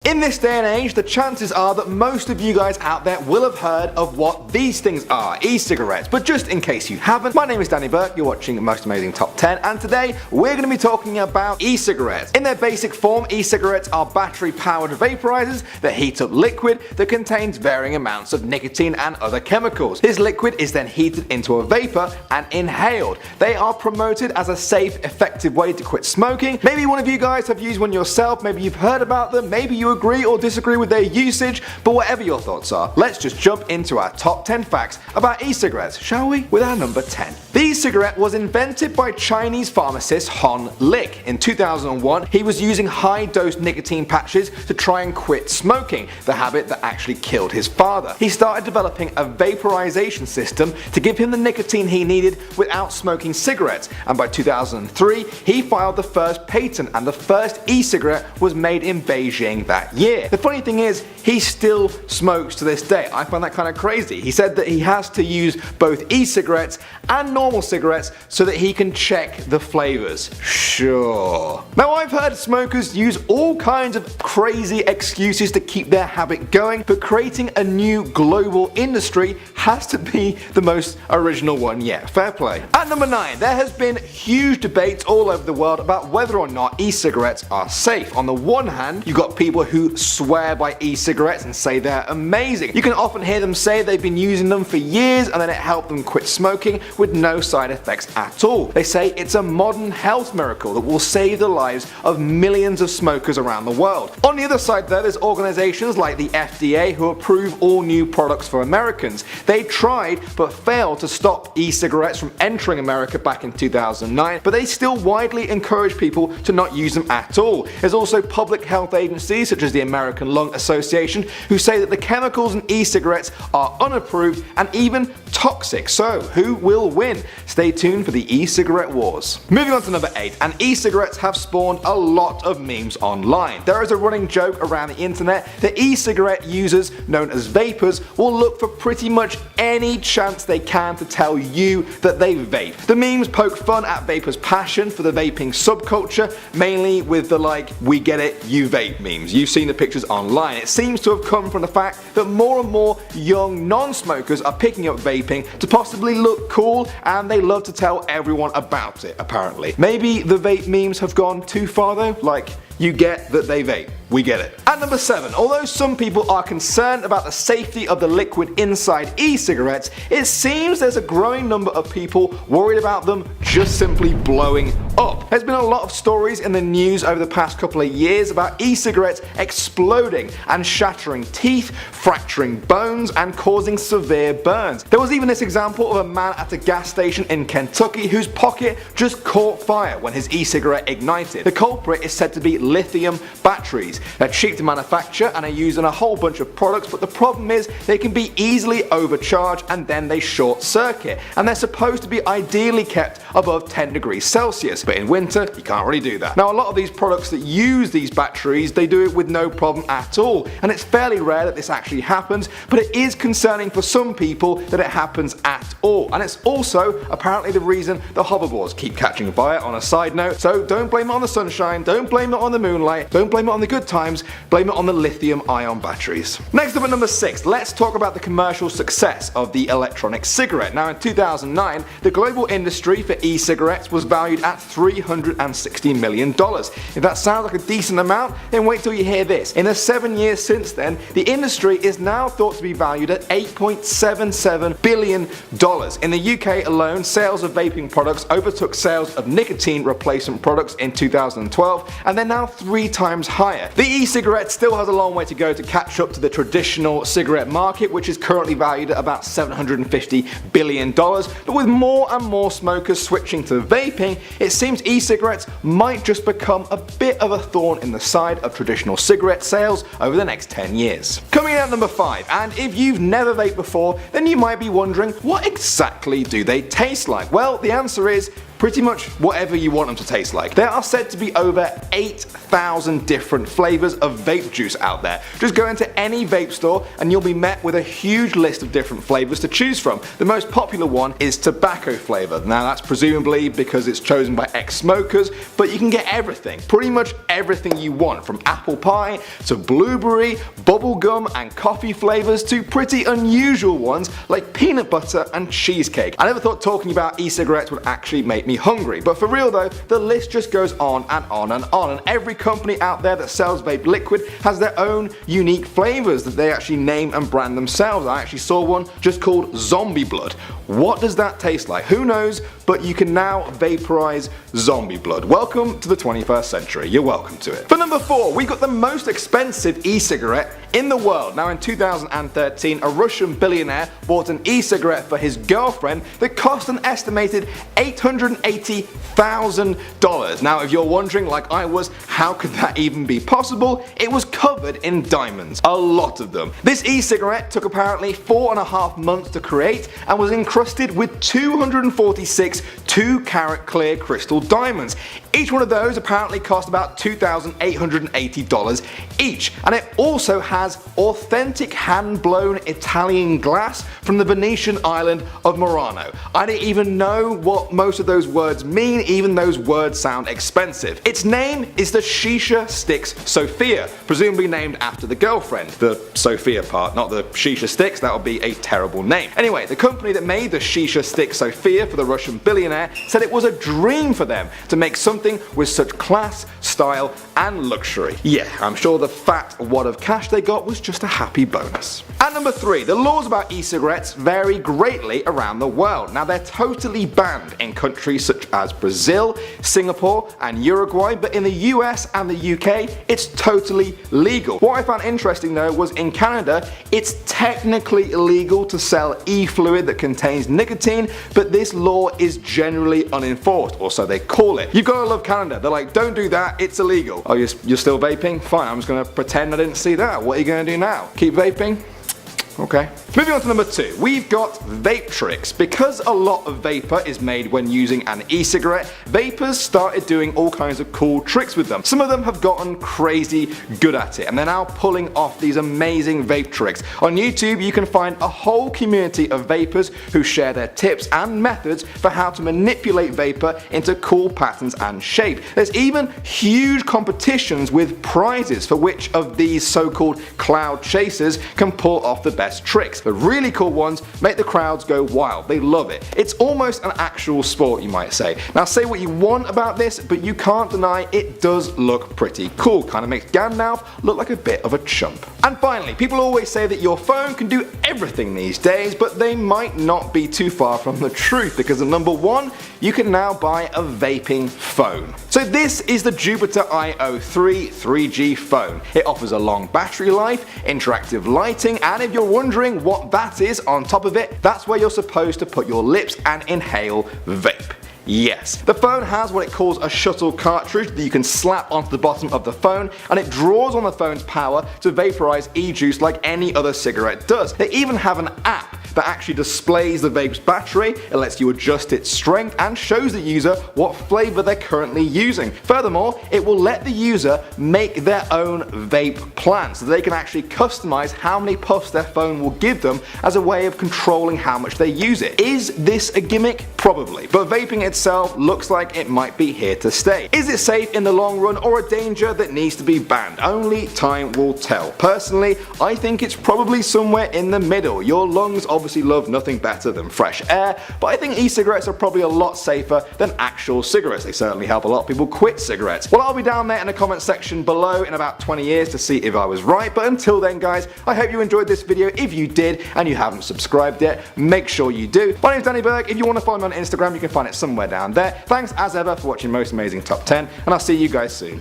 In this day and age, the chances are that most of you guys out there will have heard of what these things are, e-cigarettes. But just in case you haven't, my name is Danny Burke, you're watching Most Amazing Top 10, and today we're going to be talking about e-cigarettes. In their basic form, e-cigarettes are battery-powered vaporizers that heat up liquid that contains varying amounts of nicotine and other chemicals. This liquid is then heated into a vapor and inhaled. They are promoted as a safe, effective way to quit smoking. Maybe one of you guys have used one yourself, maybe you've heard about them, maybe you agree or disagree with their usage, but whatever your thoughts are, let's just jump into our top 10 facts about e-cigarettes, shall we? With our number 10. The e-cigarette was invented by Chinese pharmacist Hon Lik. In 2001, he was using high-dose nicotine patches to try and quit smoking, the habit that actually killed his father. He started developing a vaporization system to give him the nicotine he needed without smoking cigarettes, and by 2003, he filed the first patent, and the first e-cigarette was made in Beijing that year. The funny thing is, he still smokes to this day. I find that kind of crazy. He said that he has to use both e-cigarettes and normal cigarettes so that he can check the flavors. Sure. Now, I've heard smokers use all kinds of crazy excuses to keep their habit going, but creating a new global industry has to be the most original one yet. Fair play. At number 9, there has been huge debates all over the world about whether or not e-cigarettes are safe. On the one hand, you've got people who swear by e-cigarettes and say they're amazing. You can often hear them say they've been using them for years and then it helped them quit smoking with no side effects at all. They say it's a modern health miracle that will save the lives of millions of smokers around the world. On the other side though, there's organizations like the FDA who approve all new products for Americans. They tried but failed to stop e-cigarettes from entering America back in 2009, but they still widely encourage people to not use them at all. There's also public health agencies such as the American Lung Association who say that the chemicals in e-cigarettes are unapproved and even toxic. So who will win? Stay tuned for the e-cigarette wars. Moving on to number 8, and e-cigarettes have spawned a lot of memes online. There is a running joke around the internet that e-cigarette users, known as vapors, will look for pretty much any chance they can to tell you that they vape. The memes poke fun at vapors' passion for the vaping subculture, mainly with the like, we get it, you vape memes. You've seen the pictures online. It seems to have come from the fact that more and more young non-smokers are picking up vaping to possibly look cool, and they love to tell everyone about it, apparently. Maybe the vape memes have gone too far though, like, you get that they vape. We get it. At number 7, although some people are concerned about the safety of the liquid inside e-cigarettes, it seems there's a growing number of people worried about them just simply blowing up. There's been a lot of stories in the news over the past couple of years about e-cigarettes exploding and shattering teeth, fracturing bones, and causing severe burns. There was even this example of a man at a gas station in Kentucky whose pocket just caught fire when his e-cigarette ignited. The culprit is said to be lithium batteries. They're cheap to manufacture and are used in a whole bunch of products, but the problem is they can be easily overcharged and then they short circuit, and they're supposed to be ideally kept above 10 degrees Celsius, but in winter you can't really do that. Now, a lot of these products that use these batteries, they do it with no problem at all, and it's fairly rare that this actually happens, but it is concerning for some people that it happens at all, and it's also apparently the reason the hoverboards keep catching fire on a side note. So don't blame it on the sunshine, don't blame it on the moonlight, don't blame it on the good times, blame it on the lithium ion batteries. Next up at number 6, let's talk about the commercial success of the electronic cigarette. Now, in 2009, the global industry for e-cigarettes was valued at $360 million. If that sounds like a decent amount, then wait till you hear this. In the 7 years since then, the industry is now thought to be valued at $8.77 billion. In the UK alone, sales of vaping products overtook sales of nicotine replacement products in 2012, and they're now 3 times higher. The e-cigarette still has a long way to go to catch up to the traditional cigarette market, which is currently valued at about $750 billion, but with more and more smokers switching to vaping, it seems e-cigarettes might just become a bit of a thorn in the side of traditional cigarette sales over the next 10 years. Coming in at number 5, and if you've never vaped before, then you might be wondering, what exactly do they taste like? Well, the answer is pretty much whatever you want them to taste like. There are said to be over 8,000 different flavors of vape juice out there. Just go into any vape store and you'll be met with a huge list of different flavors to choose from. The most popular one is tobacco flavor. Now that's presumably because it's chosen by ex-smokers, but you can get everything, pretty much everything you want, from apple pie to blueberry, bubblegum and coffee flavors to pretty unusual ones like peanut butter and cheesecake. I never thought talking about e-cigarettes would actually make me hungry, but for real though, the list just goes on and on and on, and every company out there that sells vape liquid has their own unique flavors that they actually name and brand themselves. I actually saw one just called Zombie Blood. What does that taste like? Who knows, but you can now vaporize zombie blood. Welcome to the 21st century. You're welcome to it. For number 4, we got the most expensive e-cigarette in the world. Now in 2013, a Russian billionaire bought an e-cigarette for his girlfriend that cost an estimated $880,000. Now if you're wondering, like I was, how could that even be possible? It was covered in diamonds. A lot of them. This e-cigarette took apparently 4.5 months to create and was encrusted with 246 2-carat clear crystal diamonds. Each one of those apparently cost about $2,880 each, and it also has authentic hand-blown Italian glass from the Venetian island of Murano. I didn't even know what most of those words mean, even those words sound expensive. Its name is the Shisha Sticks Sophia, presumably named after the girlfriend. The Sophia part, not the Shisha Sticks, that would be a terrible name. Anyway, the company that made the Shisha Sticks Sophia for the Russian billionaire said it was a dream for them to make something with such class, style and luxury. Yeah, I'm sure the fat wad of cash they got was just a happy bonus. At number 3, the laws about e-cigarettes vary greatly around the world. Now they're totally banned in countries such as Brazil, Singapore and Uruguay, but in the US and the UK it's totally legal. What I found interesting though was in Canada it's technically illegal to sell e-fluid that contains nicotine, but this law is generally unenforced, or so they call it. You've got to love Canada. They're like, don't do that, it's illegal. Oh, you're still vaping? Fine, I'm just gonna pretend I didn't see that. What are you gonna do now? Keep vaping? Okay. Moving on to number 2, we've got vape tricks. Because a lot of vapor is made when using an e-cigarette, vapors started doing all kinds of cool tricks with them. Some of them have gotten crazy good at it, and they're now pulling off these amazing vape tricks. On YouTube you can find a whole community of vapors who share their tips and methods for how to manipulate vapor into cool patterns and shape. There's even huge competitions with prizes for which of these so-called cloud chasers can pull off the best tricks. The really cool ones make the crowds go wild. They love it. It's almost an actual sport, you might say. Now say what you want about this, but you can't deny it does look pretty cool. Kind of makes Gandalf look like a bit of a chump. And finally, people always say that your phone can do everything these days, but they might not be too far from the truth, because at number 1, you can now buy a vaping phone. So this is the Jupiter IO3 3G phone. It offers a long battery life, interactive lighting, and if you're wondering what that is on top of it, that's where you're supposed to put your lips and inhale vape. Yes, the phone has what it calls a shuttle cartridge that you can slap onto the bottom of the phone, and it draws on the phone's power to vaporize e-juice like any other cigarette does. They even have an app that actually displays the vape's battery, it lets you adjust its strength and shows the user what flavor they're currently using. Furthermore, it will let the user make their own vape plan so they can actually customize how many puffs their phone will give them as a way of controlling how much they use it. Is this a gimmick? Probably, but vaping itself looks like it might be here to stay. Is it safe in the long run or a danger that needs to be banned? Only time will tell. Personally, I think it's probably somewhere in the middle. Your lungs obviously love nothing better than fresh air, but I think e-cigarettes are probably a lot safer than actual cigarettes. They certainly help a lot of people quit cigarettes. Well, I'll be down there in the comment section below in about 20 years to see if I was right, but until then guys, I hope you enjoyed this video. If you did and you haven't subscribed yet, make sure you do. My name's Danny Berg. If you want to follow me on Instagram, you can find it somewhere down there. Thanks as ever for watching Most Amazing Top 10, and I'll see you guys soon.